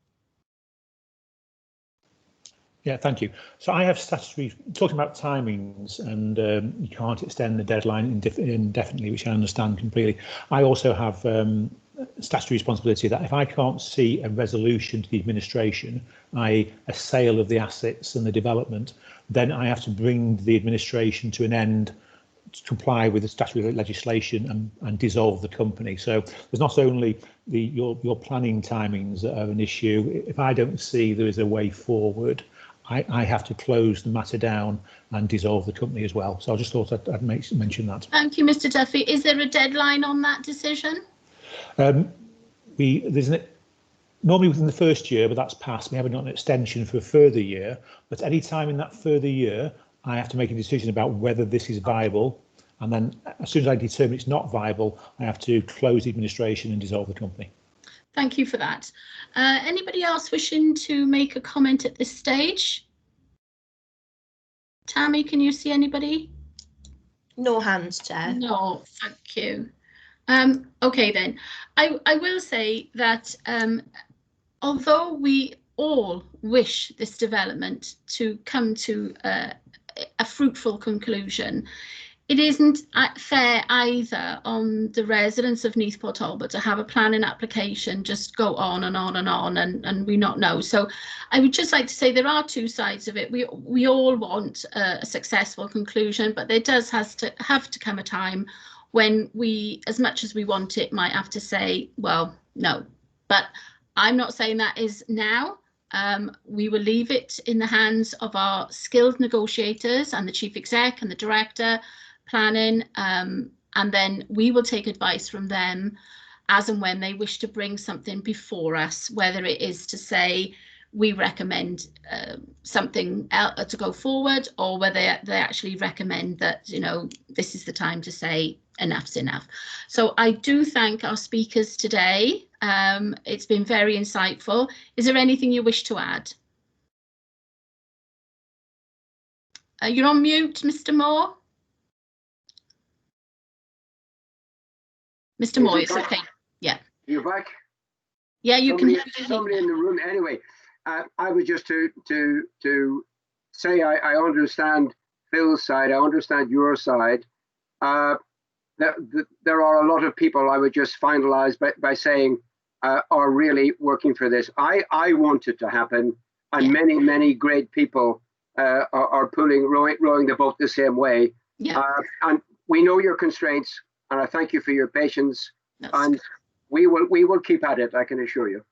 Yeah, thank you. So I have statutory, talking about timings, and you can't extend the deadline indefinitely, which I understand completely. I also have statutory responsibility that if I can't see a resolution to the administration, i.e. a sale of the assets and the development, then I have to bring the administration to an end to comply with the statutory legislation and dissolve the company. So there's not only your planning timings that are an issue. If I don't see there is a way forward, I have to close the matter down and dissolve the company as well. So I just thought I'd mention that. Thank you, Mr. Duffy. Is there a deadline on that decision? Normally within the first year, but that's passed. We haven't got an extension for a further year. But any time in that further year, I have to make a decision about whether this is viable. And then as soon as I determine it's not viable, I have to close the administration and dissolve the company. Thank you for that. Anybody else wishing to make a comment at this stage? Tammy, can you see anybody? No hands, Chair. No, thank you. Okay then, I will say that although we all wish this development to come to a fruitful conclusion, it isn't fair either on the residents of Neath Port Talbot to have a planning application just go on and on and on and we not know. So I would just like to say there are two sides of it. We all want a successful conclusion, but there does have to come a time when we, as much as we want it, might have to say, well, no. But I'm not saying that is now. We will leave it in the hands of our skilled negotiators and the chief exec and the director planning, and then we will take advice from them as and when they wish to bring something before us, whether it is to say we recommend something else to go forward, or whether they actually recommend that, this is the time to say enough's enough. So I do thank our speakers today. It's been very insightful. Is there anything you wish to add? You're on mute, Mr. Moore. Mr. Moore, it's okay. Yeah. You're back? Yeah, you somebody, can. Somebody in the room. Anyway, I was just to say I understand Phil's side. I understand your side. There are a lot of people, I would just finalize by saying, are really working for this. I want it to happen, and many great people are rowing the boat the same way. Yeah. And we know your constraints, and I thank you for your patience. And we will keep at it, I can assure you.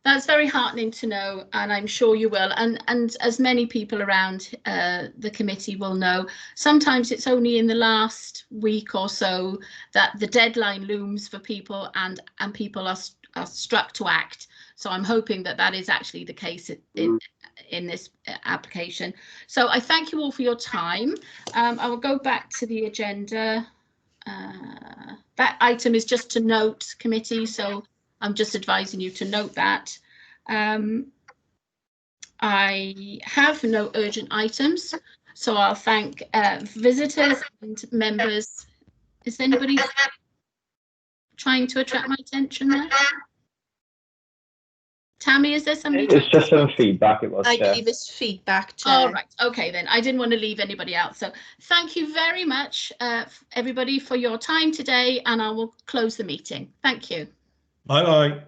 That's very heartening to know, and I'm sure you will. And as many people around the committee will know, sometimes it's only in the last week or so that the deadline looms for people, and people are struck to act. So I'm hoping that that is actually the case in this application. So I thank you all for your time. I will go back to the agenda. That item is just to note, committee, so I'm just advising you to note that. I have no urgent items, so I'll thank visitors and members. Is anybody trying to attract my attention there? Tammy, is there somebody? It's just some feedback. It was. I believe it's feedback. All right. Okay, then. I didn't want to leave anybody out. So thank you very much, everybody, for your time today, and I will close the meeting. Thank you. Bye-bye.